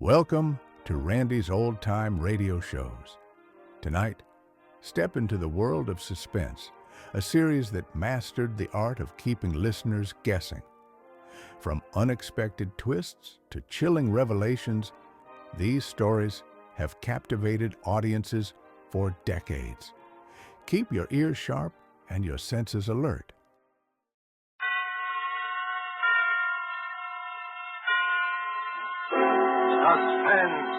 Welcome to Randy's Old Time Radio Shows. Tonight, step into the world of Suspense, a series that mastered the art of keeping listeners guessing. From unexpected twists to chilling revelations, these stories have captivated audiences for decades. Keep your ears sharp and your senses alert. Suspense.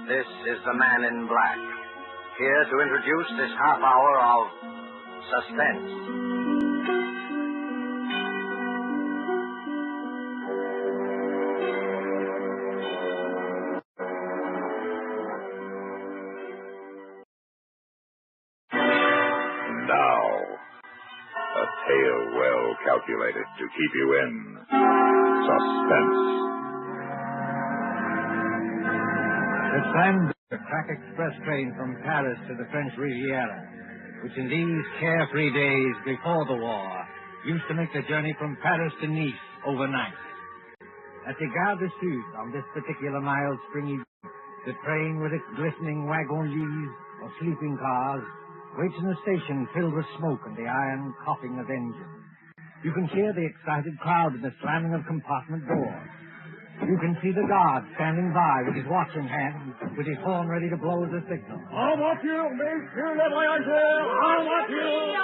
This is the Man in Black, here to introduce this half hour of Suspense. Now, a tale well calculated to keep you in suspense. The Track Express train from Paris to the French Riviera, which in these carefree days before the war used to make the journey from Paris to Nice overnight. At the Gare du Sud, on this particular mild springy day, the train with its glistening wagon-lits or sleeping cars waits in a station filled with smoke and the iron coughing of engines. You can hear the excited crowd and the slamming of compartment doors. You can see the guard standing by with his watch in hand, with his horn ready to blow as a signal. En voiture, messieurs les voyageurs! En voiture!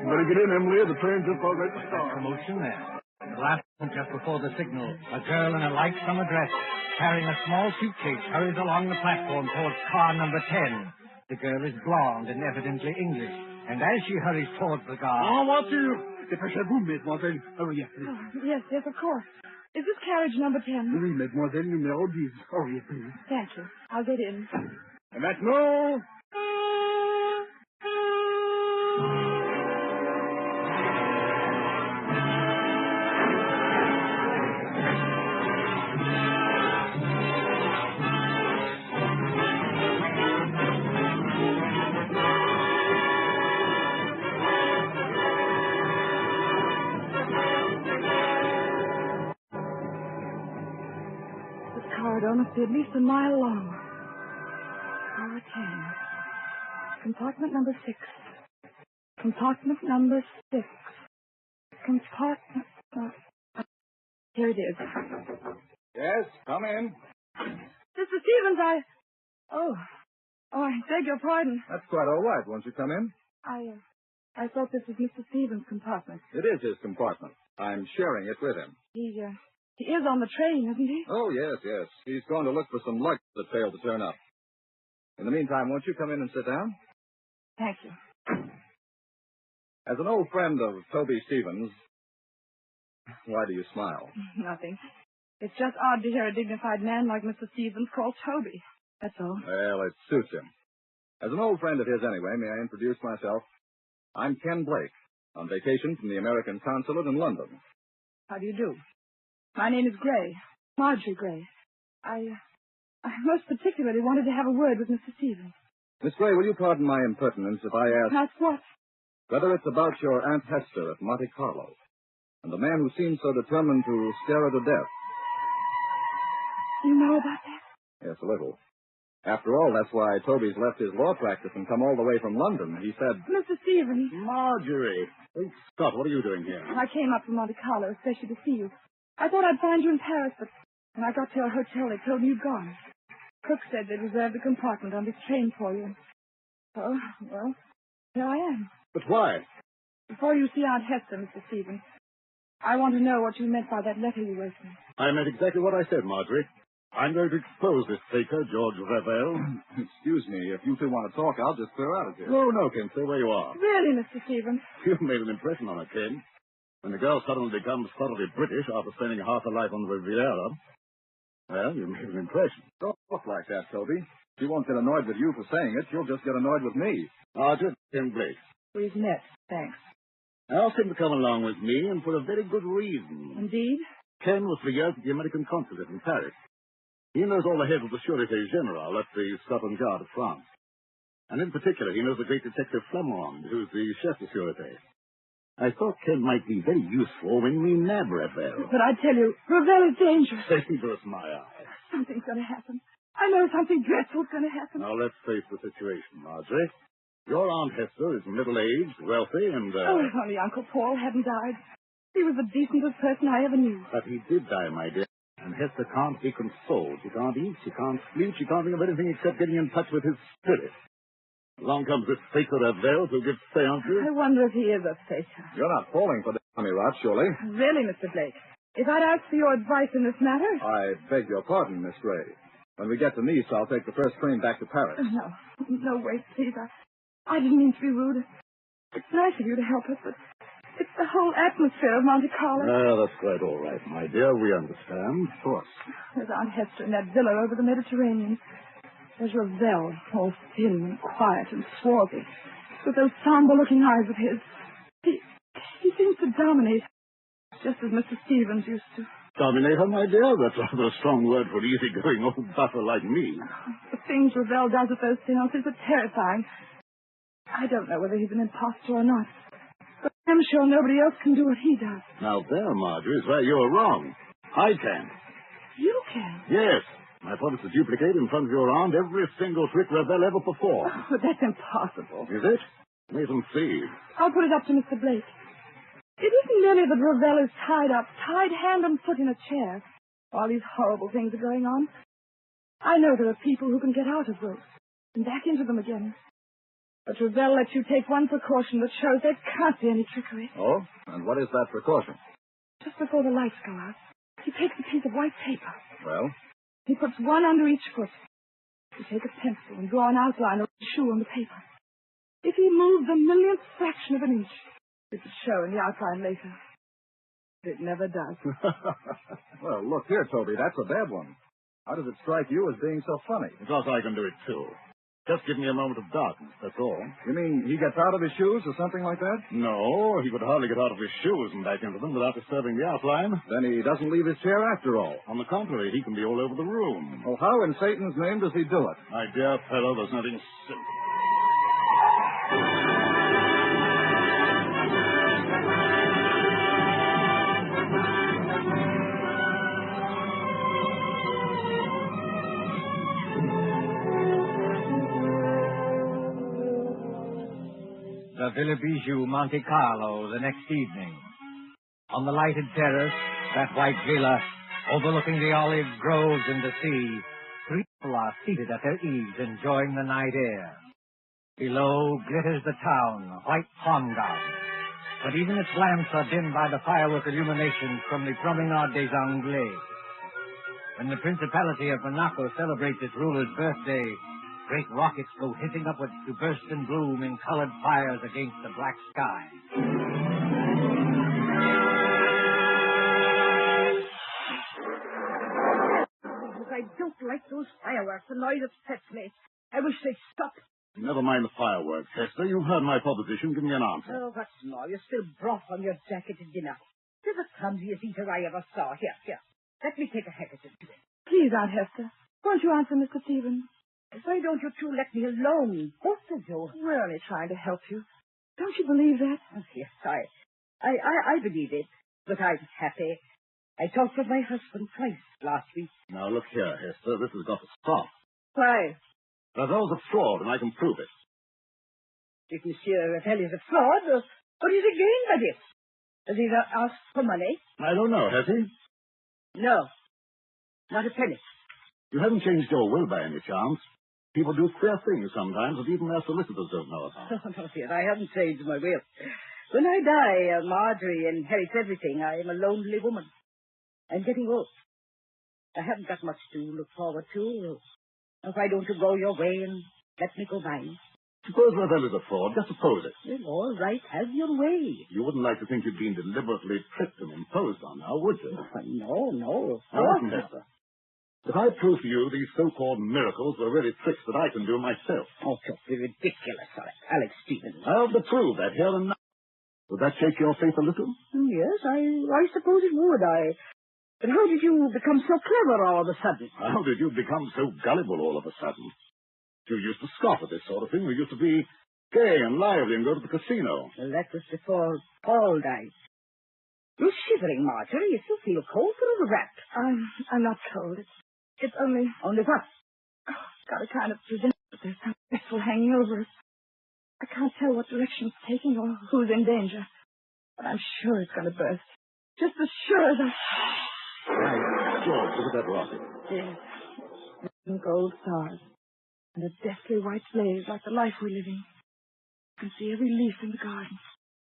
Better get in, Emily. The train's just about ready to start. Commotion there. At the last moment, just before the signal, a girl in a light summer dress, carrying a small suitcase, hurries along the platform towards car number 10. The girl is blonde and evidently English, and as she hurries towards the guard... En voiture! Dépêchez-vous, mademoiselle. Hurry up, please. Yes, of course. Is this carriage number 10? Oui, mademoiselle, numéro 10. Hurry up, please. Thank you. I'll get in. And that's no... Corridor must be at least a mile long. Car 10. Compartment number 6. Compartment number 6. Compartment... here it is. Yes, come in. Mr. Stevens, Oh, I beg your pardon. That's quite all right. Won't you come in? I thought this was Mr. Stevens' compartment. It is his compartment. I'm sharing it with him. He is on the train, isn't he? Oh, yes. He's going to look for some luggage that failed to turn up. In the meantime, won't you come in and sit down? Thank you. As an old friend of Toby Stevens, why do you smile? Nothing. It's just odd to hear a dignified man like Mr. Stevens called Toby. That's all. Well, it suits him. As an old friend of his anyway, may I introduce myself? I'm Ken Blake, on vacation from the American Consulate in London. How do you do? My name is Gray. Marjorie Gray. I most particularly wanted to have a word with Mr. Stevens. Miss Gray, will you pardon my impertinence if I ask... Ask what? Whether it's about your Aunt Hester at Monte Carlo, and the man who seemed so determined to scare her to death. You know about that? Yes, a little. After all, that's why Toby's left his law practice and come all the way from London. He said... Mr. Stevens. Marjorie! Hey, Scott, what are you doing here? I came up from Monte Carlo especially to see you. I thought I'd find you in Paris, but when I got to your hotel, they told me you'd gone. Cook said they'd reserved a compartment on this train for you. So, well, here I am. But why? Before you see Aunt Hester, Mr. Stevens, I want to know what you meant by that letter you wrote me. I meant exactly what I said, Marjorie. I'm going to expose this faker, George Revel. Excuse me, if you two want to talk, I'll just clear out of here. No, Ken, stay where you are. Really, Mr. Stevens? You've made an impression on her, Ken. When the girl suddenly becomes thoroughly British after spending half her life on the Riviera, well, you made an impression. Don't look like that, Toby. She won't get annoyed with you for saying it. She'll just get annoyed with me. Just Ken Blake. We've met, thanks. I asked him to come along with me, and for a very good reason. Indeed? Ken was for years at the American consulate in Paris. He knows all the heads of the Sûreté Générale at the Scotland Yard of France. And in particular, he knows the great detective Flamond, who's the chef de sûreté. I thought Ken might be very useful when we nab Ravel. But I tell you, Ravel is dangerous. Dangerous, my eye. Something's going to happen. I know something dreadful's going to happen. Now, let's face the situation, Marjorie. Your Aunt Hester is middle-aged, wealthy, and... Oh, if only Uncle Paul hadn't died. He was the decentest person I ever knew. But he did die, my dear. And Hester can't be consoled. She can't eat, she can't sleep, she can't think of anything except getting in touch with his spirit. Along comes this faker Ravel who gives seances. I wonder if he is a faker. You're not falling for the money rot, surely? Really, Mr. Blake? If I'd asked for your advice in this matter... I beg your pardon, Miss Gray. When we get to Nice, I'll take the first train back to Paris. No, wait, please. I didn't mean to be rude. It's nice of you to help us, but it's the whole atmosphere of Monte Carlo. That's quite all right, my dear. We understand, of course. There's Aunt Hester in that villa over the Mediterranean. There's Ravel, all thin and quiet and swarthy, with those somber-looking eyes of his. He seems to dominate, just as Mr. Stevens used to. Dominate her, my dear? That's rather a strong word for an easy-going old buffer like me. The things Ravel does at those seances are terrifying. I don't know whether he's an impostor or not, but I'm sure nobody else can do what he does. Now there, Marjorie, is where you're wrong. I can. You can? Yes. I promise to duplicate in front of your aunt every single trick Ravel ever performed. Oh, but that's impossible. Is it? Wait and see. I'll put it up to Mr. Blake. It isn't merely that Ravel is tied up, tied hand and foot in a chair, while these horrible things are going on. I know there are people who can get out of ropes and back into them again. But Ravel lets you take one precaution that shows there can't be any trickery. Oh? And what is that precaution? Just before the lights go out, he takes a piece of white paper. Well? He puts one under each foot. You take a pencil and draw an outline of the shoe on the paper. If he moves the millionth fraction of an inch, it would show in the outline later. It never does. Well, look here, Toby, that's a bad one. How does it strike you as being so funny? Because I can do it, too. Just give me a moment of darkness, that's all. You mean he gets out of his shoes or something like that? No, he could hardly get out of his shoes and back into them without disturbing the outline. Then he doesn't leave his chair after all. On the contrary, he can be all over the room. Well, how in Satan's name does he do it? My dear fellow, there's nothing simple. The Villa Bijou, Monte Carlo, the next evening. On the lighted terrace, that white villa, overlooking the olive groves and the sea, three people are seated at their ease, enjoying the night air. Below glitters the town, a white prom-gown. But even its lamps are dimmed by the firework illuminations from the Promenade des Anglais. When the Principality of Monaco celebrates its ruler's birthday, great rockets go hissing upwards to burst and bloom in colored fires against the black sky. I don't like those fireworks. The noise upsets me. I wish they'd stop. Never mind the fireworks, Hester. You've heard my proposition. Give me an answer. Oh, what's more? You spill broth on your jacket at dinner. You're the clumsiest eater I ever saw. Here. Let me take a handkerchief to it. Please, Aunt Hester, won't you answer Mr. Stevens? Why don't you two let me alone? Both of you. We're only trying to help you. Don't you believe that? Oh, yes, I believe it. But I'm happy. I talked with my husband twice last week. Now, look here, Hester. This has got to stop. Why? Ravel's a fraud, and I can prove it. If Monsieur Ravel is a fraud, what is he gain by this? Has he asked for money? I don't know, has he? No. Not a penny. You haven't changed your will by any chance. People do queer things sometimes that even their solicitors don't know about. Oh, no, dear, I haven't changed my will. When I die, Marjorie inherits everything. I am a lonely woman. I'm getting old. I haven't got much to look forward to. Why don't you go your way and let me go mine? Suppose Ravel is a fraud. Just suppose it. Well, all right. Have your way. You wouldn't like to think you'd been deliberately tricked and imposed on now, would you? No. Now, listen, Hester. If I prove to you these so-called miracles were really tricks that I can do myself. Oh, don't be ridiculous, Alex Stevens. I'll prove that here and now. Would that shake your faith a little? Yes, I suppose it would. But how did you become so clever all of a sudden? How did you become so gullible all of a sudden? You used to scoff at this sort of thing. We used to be gay and lively and go to the casino. Well, that was before Paul died. You're shivering, Marjorie. You still feel cold or wrapped? I'm not cold. It's only... Only what? Got a kind of presentiment that there's some vessel hanging over us. I can't tell what direction it's taking or who's in danger. But I'm sure it's going to burst. Just as sure as I... Right. George, look at that rocket. Yes. And gold stars. And a deathly white blaze like the life we're living. You can see every leaf in the garden.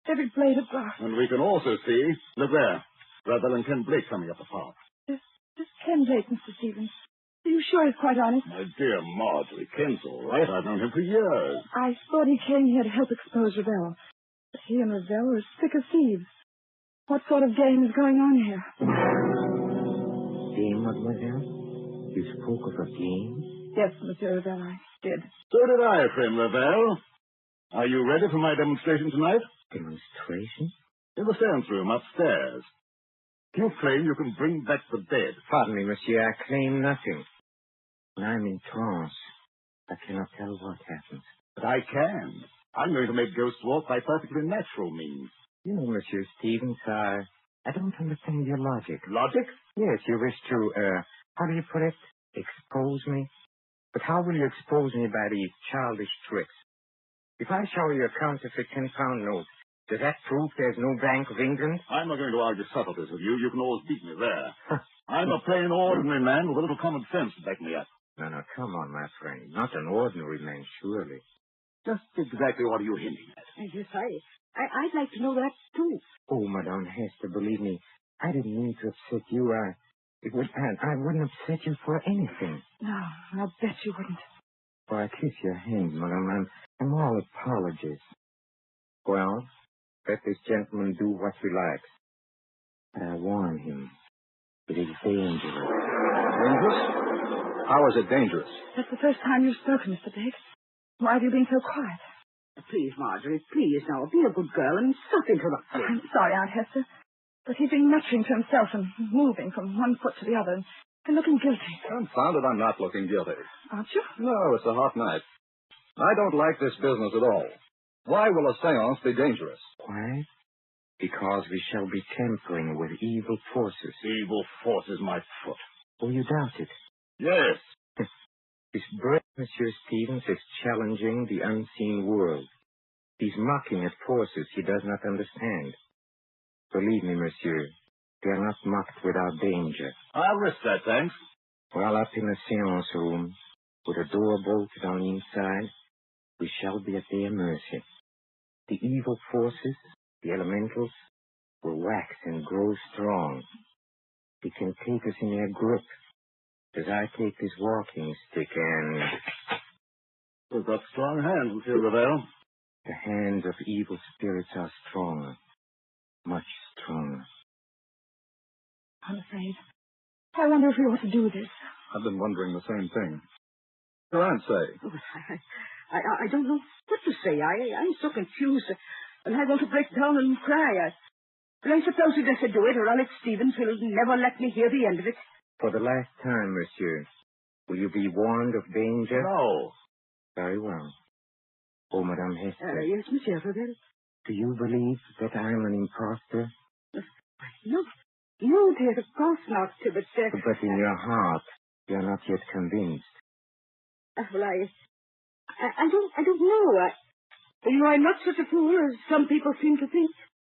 Every blade of grass. And we can also see, look there, Rebel and Ken Blake coming up the path. This Ken Blake, Mr. Stevens. Are you sure he's quite honest? My dear Marjorie, Ken's all right. I've known him for years. I thought he came here to help expose Ravel. But he and Ravel are as thick as thieves. What sort of game is going on here? Game, mademoiselle? You spoke of a game? Yes, Monsieur Ravel, I did. So did I, friend Ravel. Are you ready for my demonstration tonight? Demonstration? In the seance room upstairs. You claim you can bring back the dead. Pardon me, monsieur, I claim nothing. When I'm in trance, I cannot tell what happens. But I can. I'm going to make ghosts walk by perfectly natural means. You know, Monsieur Stevens, I don't understand your logic. Logic? Yes, you wish to, how do you put it? Expose me? But how will you expose me by these childish tricks? If I show you a counterfeit 10-pound note, does that prove there's no Bank of England? I'm not going to argue subtleties with you. You can always beat me there. I'm a plain, ordinary man with a little common sense to back me up. No, come on, my friend. Not an ordinary man, surely. Just exactly what are you hinting at? Yes, I'd like to know that, too. Oh, Madame Hester, believe me, I didn't mean to upset you. I wouldn't upset you for anything. No, I'll bet you wouldn't. Oh, I kiss your hand, Madame. I'm all apologies. Well, let this gentleman do what he likes. But I warn him. It is dangerous. Dangerous? How is it dangerous? That's the first time you've spoken, Mr. Blake. Why have you been so quiet? Please, Marjorie, please now. Be a good girl and stop interrupting. I'm sorry, Aunt Hester. But he's been muttering to himself and moving from one foot to the other and looking guilty. Confound it, I'm not looking guilty. Aren't you? No, it's a hot night. I don't like this business at all. Why will a seance be dangerous? Why? Because we shall be tampering with evil forces. Evil forces, my foot. Oh, you doubt it? Yes. This brave Monsieur Stevens is challenging the unseen world. He's mocking at forces he does not understand. Believe me, monsieur, they are not mocked without danger. I'll risk that, thanks. While up in the seance room, with a door bolted on the inside, we shall be at their mercy. The evil forces, the elementals, will wax and grow strong. They can take us in their grip, as I take this walking stick and... We've got strong hands, Monsieur Ravel. The hands of evil spirits are stronger, much stronger. I'm afraid. I wonder if we ought to do this. I've been wondering the same thing. Your aunt say? Oh, I don't know what to say. I'm so confused. And I want to break down and cry. But I suppose we better do it, or Alex Stevens will never let me hear the end of it. For the last time, monsieur, will you be warned of danger? No. Very well. Oh, Madame Hester. Yes, Monsieur Ravel. Do you believe that I'm an impostor? No, dear, of course not. But in your heart, you're not yet convinced. Well, I don't know. I'm not such a fool as some people seem to think.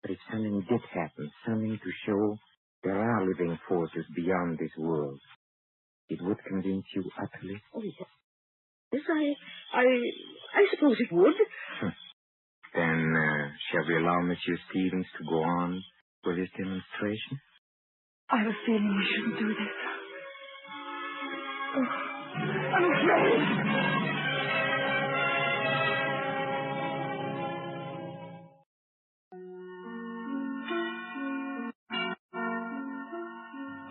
But if something did happen, something to show there are living forces beyond this world, it would convince you utterly? Oh, yes. Yes, I suppose it would. Then, shall we allow Monsieur Stevens to go on with his demonstration? I have a feeling we shouldn't do this. Oh, I'm afraid.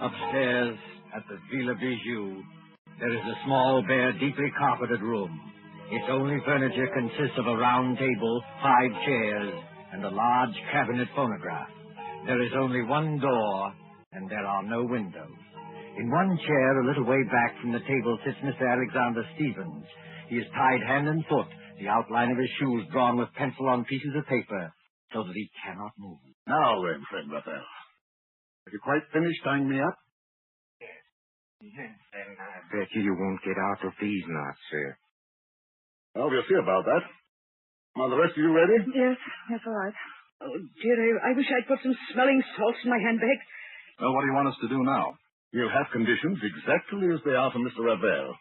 Upstairs at the Villa Bijou, there is a small, bare, deeply carpeted room. Its only furniture consists of a round table, 5 chairs, and a large cabinet phonograph. There is only one door, and there are no windows. In one chair, a little way back from the table, sits Mr. Alexander Stevens. He is tied hand and foot, the outline of his shoes drawn with pencil on pieces of paper, so that he cannot move. Now then, friend Raphael. Have you quite finished tying me up? Yes, and I bet you won't get out of these knots, sir. Well, we'll see about that. Are the rest of you ready? Yes, that's all right. Oh, dear, I wish I'd put some smelling salts in my handbag. Well, what do you want us to do now? We'll have conditions exactly as they are for Mr. Ravel.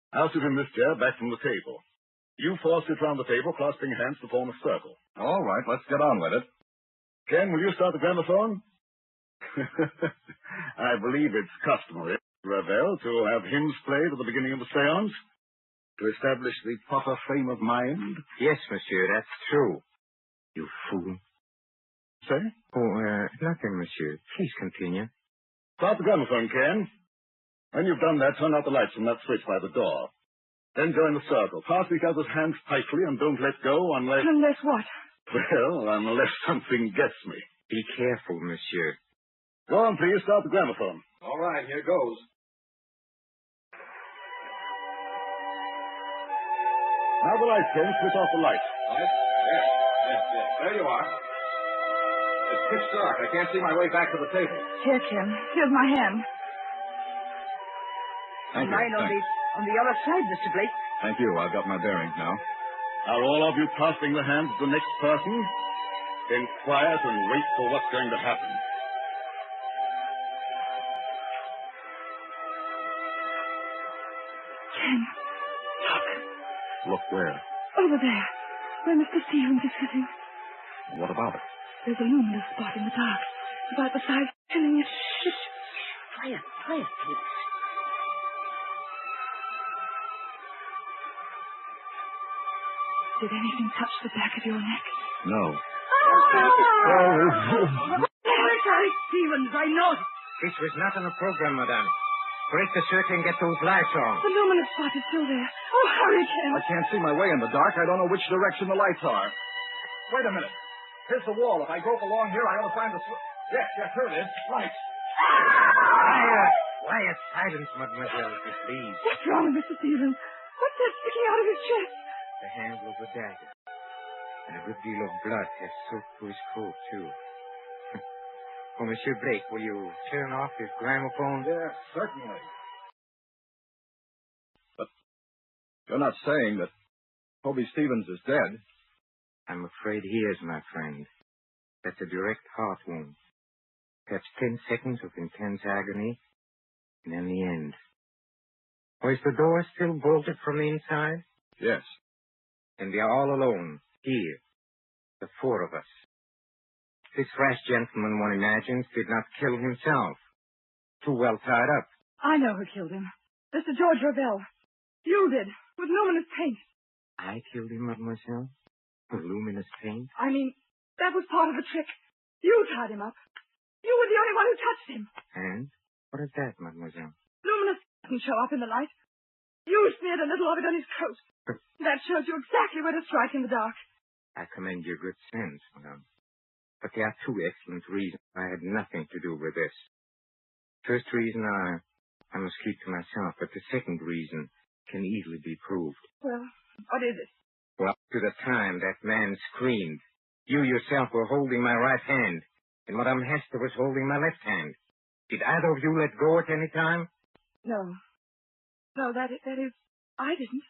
I'll sit in this chair back from the table. You four sit round the table, clasping hands to form a circle. All right, let's get on with it. Ken, will you start the gramophone? I believe it's customary, Ravel, to have hymns played at the beginning of the seance to establish the proper frame of mind. Yes, monsieur, that's true. You fool. Say? Oh, nothing, monsieur. Please continue. Start the gramophone, Ken. When you've done that, turn out the lights from that switch by the door. Then join the circle. Clasp each other's hands tightly and don't let go unless... Unless what? Well, unless something gets me. Be careful, monsieur. Go on, please. Start the gramophone. All right, here goes. Now the lights, Ken. Switch off the lights. Right? Yes. There you are. It's pitch dark. I can't see my way back to the table. Here, Ken. Here's my hand. Thank you. Mine on the other side, Mr. Blake. Thank you. I've got my bearings now. Are all of you clasping the hands of the next person? Then quiet and wait for what's going to happen. Ken, look. Look where? Over there, where Mr. Stevens is sitting. What about it? There's a luminous spot in the dark, about the size of filling it. Shh. Quiet, please. Did anything touch the back of your neck? No. Sorry, Stevens, I know it. This was not on the program, madame. Break the circle and get those lights on. The luminous spot is still there. Oh, hurry, Ken. I can't see my way in the dark. I don't know which direction the lights are. Wait a minute. Here's the wall. If I grope along here, I ought to find the... Yes, here it is. Lights. Quiet silence, mademoiselle, if you please. What's wrong, Mr. Stevens? What's that sticking out of his chest? The handle of a dagger. And a good deal of blood has soaked through his coat, too. Oh, Monsieur Blake, will you turn off this gramophone? Yes, certainly. But you're not saying that Toby Stevens is dead? I'm afraid he is, my friend. That's a direct heart wound. Perhaps 10 seconds of intense agony, and then the end. Or is the door still bolted from the inside? Yes. And we are all alone, here, the four of us. This rash gentleman, one imagines, did not kill himself. Too well tied up. I know who killed him. Mr. George Ravel. You did, with luminous paint. I killed him, mademoiselle? With luminous paint? I mean, that was part of the trick. You tied him up. You were the only one who touched him. And? What is that, mademoiselle? Luminous didn't show up in the light. You smeared a little of it on his coat. That shows you exactly where to strike in the dark. I commend your good sense, madame. But there are two excellent reasons I had nothing to do with this. First reason, I must keep to myself, but the second reason can easily be proved. Well, what is it? Well, to the time that man screamed, you yourself were holding my right hand, and Madame Hester was holding my left hand. Did either of you let go at any time? No. No, that is, I didn't.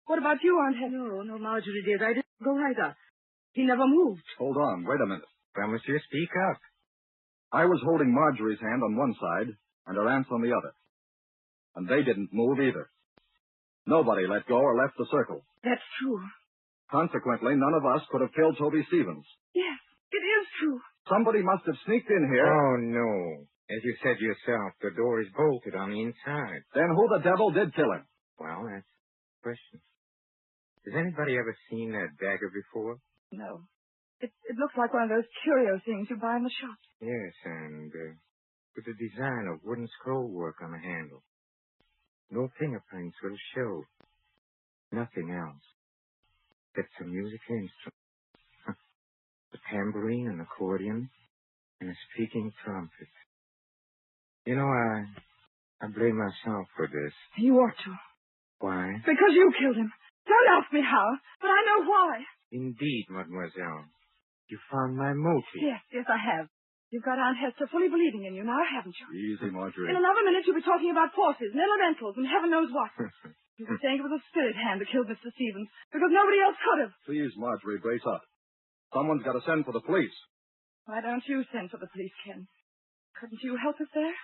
What about you, Aunt Hester? No, Marjorie did. I didn't go either. He never moved. Hold on. Wait a minute. Well, monsieur, speak up. I was holding Marjorie's hand on one side and her aunt's on the other. And they didn't move either. Nobody let go or left the circle. That's true. Consequently, none of us could have killed Toby Stevens. Yes, it is true. Somebody must have sneaked in here. Oh, no. As you said yourself, the door is bolted on the inside. Then who the devil did kill him? Well, that's the question. Has anybody ever seen that dagger before? No. It looks like one of those curio things you buy in the shop. Yes, and with a design of wooden scroll work on the handle. No fingerprints will show. Nothing else. That's a musical instrument. A tambourine, an accordion, and a speaking trumpet. You know, I blame myself for this. You ought to. Why? Because you killed him. Don't ask me how, but I know why. Indeed, mademoiselle. You found my motive. Yes, I have. You've got Aunt Hester fully believing in you now, haven't you? Easy, Marjorie. In another minute, you'll be talking about forces and elementals and heaven knows what. You'll be saying it was a spirit hand that killed Mr. Stevens because nobody else could have. Please, Marjorie, brace up. Someone's got to send for the police. Why don't you send for the police, Ken? Couldn't you help us there?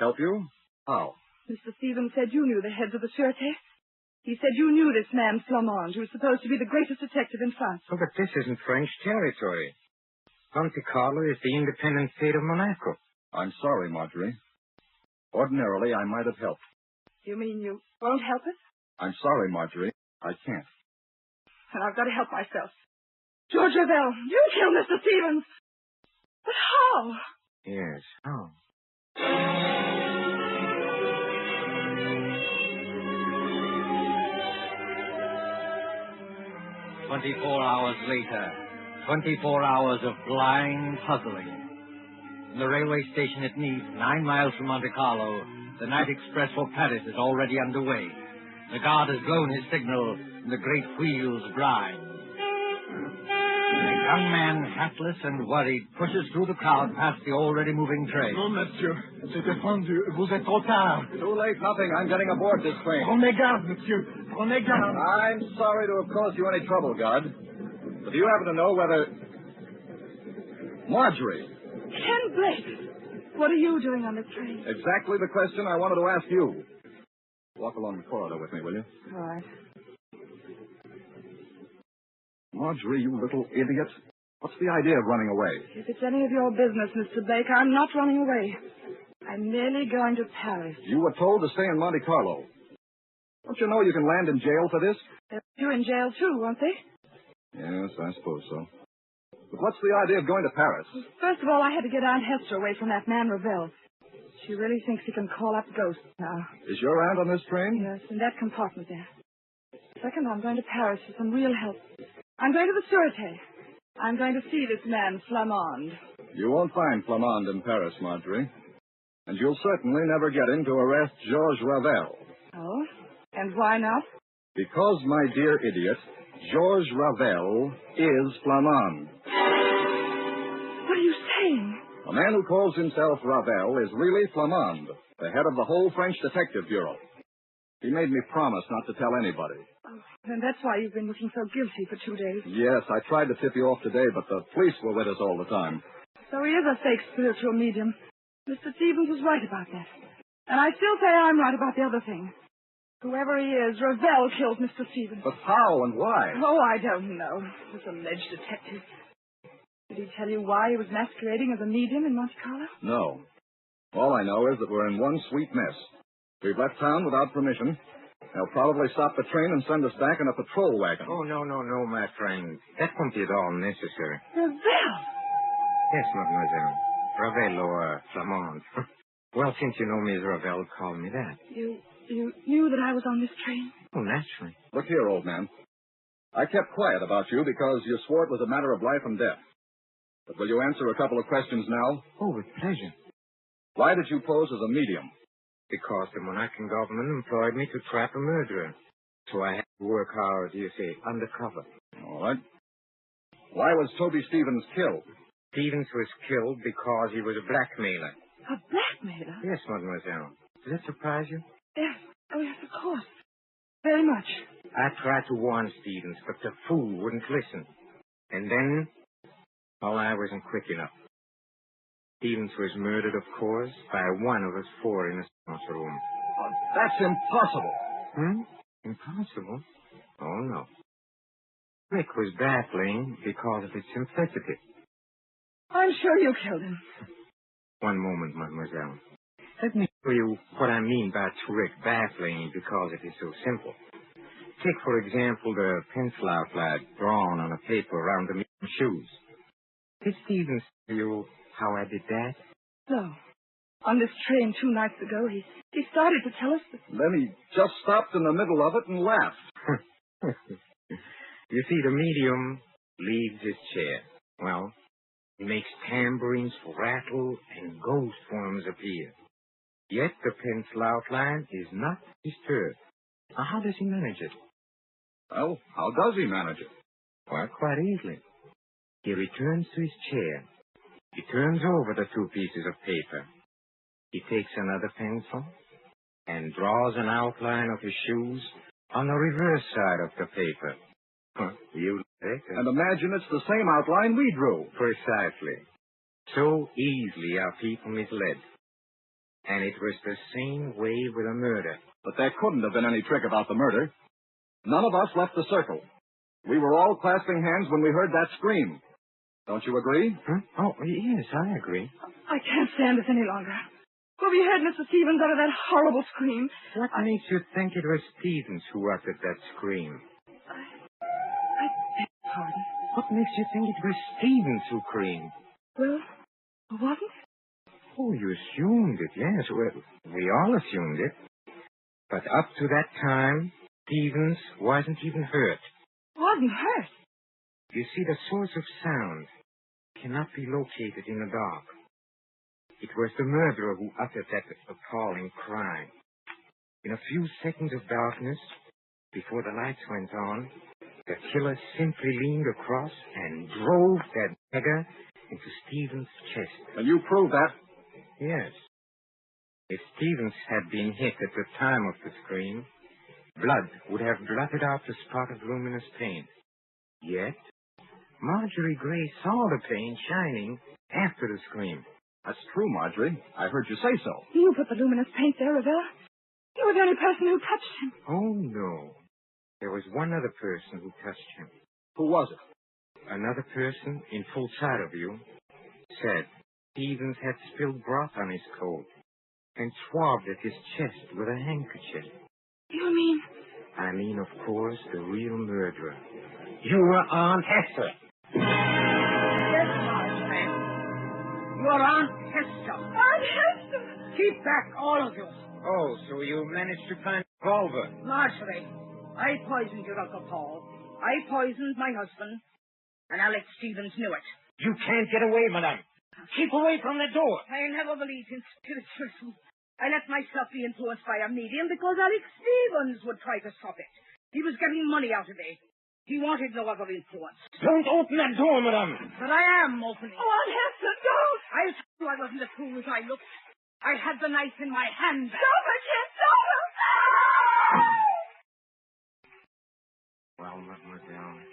Help you? How? Mr. Stevens said you knew the heads of the Sûreté. He said you knew this man Flamand, who was supposed to be the greatest detective in France. Oh, but this isn't French territory. Monte Carlo is the independent state of Monaco. I'm sorry, Marjorie. Ordinarily, I might have helped. You mean you won't help us? I'm sorry, Marjorie. I can't. And I've got to help myself. George Ravel, you killed Mr. Stevens. But how? Yes, how? 24 hours later, 24 hours of blind puzzling. In the railway station at Nice, 9 miles from Monte Carlo, the night express for Paris is already underway. The guard has blown his signal, and the great wheels grind. A young man, hatless and worried, pushes through the crowd past the already moving train. Non, monsieur. C'est défendu. Vous êtes trop tard. Too late, nothing. I'm getting aboard this train. Prenez garde, monsieur. Prenez garde. I'm sorry to have caused you any trouble, guard. But do you happen to know whether... Marjorie. Ken Blake, what are you doing on this train? Exactly the question I wanted to ask you. Walk along the corridor with me, will you? All right. Marjorie, you little idiot. What's the idea of running away? If it's any of your business, Mr. Blake, I'm not running away. I'm merely going to Paris. You were told to stay in Monte Carlo. Don't you know you can land in jail for this? You're in jail, too, won't they? Yes, I suppose so. But what's the idea of going to Paris? First of all, I had to get Aunt Hester away from that man, Ravel. She really thinks he can call up ghosts now. Is your aunt on this train? Yes, in that compartment there. Second, I'm going to Paris for some real help. I'm going to the Sûreté. I'm going to see this man, Flamand. You won't find Flamand in Paris, Marjorie. And you'll certainly never get him to arrest Georges Ravel. Oh? And why not? Because, my dear idiot, Georges Ravel is Flamand. What are you saying? A man who calls himself Ravel is really Flamand, the head of the whole French Detective Bureau. He made me promise not to tell anybody. Oh, and that's why you've been looking so guilty for 2 days. Yes, I tried to tip you off today, but the police were with us all the time. So he is a fake spiritual medium. Mr. Stevens was right about that. And I still say I'm right about the other thing. Whoever he is, Ravel killed Mr. Stevens. But how and why? Oh, I don't know. This alleged detective. Did he tell you why he was masquerading as a medium in Monte Carlo? No. All I know is that we're in one sweet mess. We've left town without permission. They'll probably stop the train and send us back in a patrol wagon. Oh, no, my friend. That won't be at all necessary. Ravel! Yes, mademoiselle. Ravel or Flamand. Well, since you know me as Ravel, call me that. You knew that I was on this train? Oh, naturally. Look here, old man. I kept quiet about you because you swore it was a matter of life and death. But will you answer a couple of questions now? Oh, with pleasure. Why did you pose as a medium? Because the Monacan government employed me to trap a murderer. So I had to work hard, you say, undercover. All right. Why was Toby Stevens killed? Stevens was killed because he was a blackmailer. A blackmailer? Yes, mademoiselle. Does that surprise you? Yes. Oh, yes, of course. Very much. I tried to warn Stevens, but the fool wouldn't listen. And then, well, I wasn't quick enough. Stevens was murdered, of course, by one of us four in the sports room. Oh, that's impossible. Impossible? Oh, no. Rick was baffling because of its simplicity. I'm sure you killed him. One moment, mademoiselle. Let me show you what I mean by trick baffling because it is so simple. Take, for example, the pencil outline drawn on a paper around the medium's shoes. Did Stevens tell you how I did that? No. On this train 2 nights ago, he started to tell us that... Then he just stopped in the middle of it and laughed. You see, the medium leaves his chair. Well, he makes tambourines rattle and ghost forms appear. Yet the pencil outline is not disturbed. How does he manage it? Well, how does he manage it? Well, quite easily. He returns to his chair. He turns over the two pieces of paper. He takes another pencil and draws an outline of his shoes on the reverse side of the paper. You take it. And imagine it's the same outline we drew. Precisely. So easily are people misled. And it was the same way with a murder. But there couldn't have been any trick about the murder. None of us left the circle. We were all clasping hands when we heard that scream. Don't you agree? Huh? Oh, yes, I agree. I can't stand this any longer. Well, we heard Mr. Stevens utter that horrible scream. What makes you think it was Stevens who uttered that scream? I beg your pardon. What makes you think it was Stevens who screamed? Well, wasn't it? Oh, you assumed it, yes. Well, we all assumed it. But up to that time, Stevens wasn't even hurt. Wasn't hurt? You see, the source of sound cannot be located in the dark. It was the murderer who uttered that appalling cry. In a few seconds of darkness, before the lights went on, the killer simply leaned across and drove that dagger into Stevens' chest. And you proved that? Yes. If Stevens had been hit at the time of the scream, blood would have blotted out the spot of luminous paint. Yet, Marjorie Gray saw the paint shining after the scream. That's true, Marjorie. I heard you say so. You put the luminous paint there, Ravel. You were the only person who touched him. Oh, no. There was one other person who touched him. Who was it? Another person, in full sight of you, said Stevens had spilled broth on his coat and swabbed at his chest with a handkerchief. You mean? I mean, of course, the real murderer. Your Aunt Hester. Yes, Marjorie. Your Aunt Hester. Aunt Hester! Keep back, all of you. Oh, so you managed to find a revolver. Marjorie, I poisoned your Uncle Paul. I poisoned my husband. And Alex Stevens knew it. You can't get away, madame. Keep away from the door. I never believed in spiritualism. I let myself be influenced by a medium because Alex Stevens would try to stop it. He was getting money out of me. He wanted no other influence. Don't open that door, madame. But I am opening. Oh, Aunt Hester, don't! I told you I wasn't as fool as I looked. I had the knife in my hand. Stop it, kid! Stop it! Well, mademoiselle,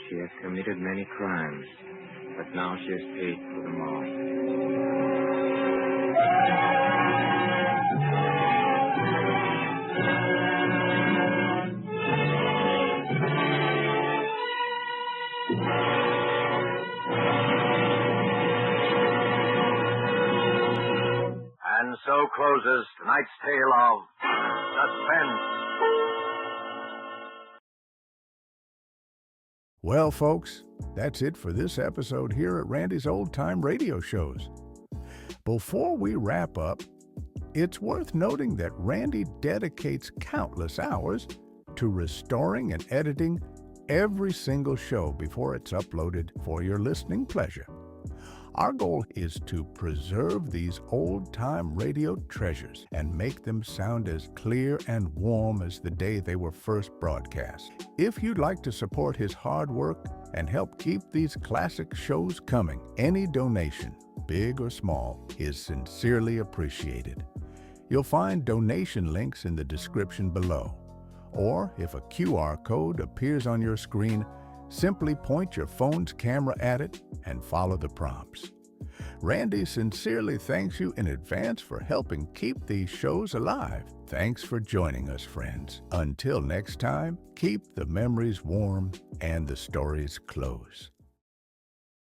she has committed many crimes, but now she has paid for them all. And so closes tonight's tale of Suspense. Well, folks, that's it for this episode here at Randy's Old Time Radio Shows. Before we wrap up, it's worth noting that Randy dedicates countless hours to restoring and editing every single show before it's uploaded for your listening pleasure. Our goal is to preserve these old-time radio treasures and make them sound as clear and warm as the day they were first broadcast. If you'd like to support his hard work and help keep these classic shows coming, any donation, big or small, is sincerely appreciated. You'll find donation links in the description below. Or if a QR code appears on your screen, simply point your phone's camera at it and follow the prompts. Randy sincerely thanks you in advance for helping keep these shows alive. Thanks for joining us, friends. Until next time, keep the memories warm and the stories close.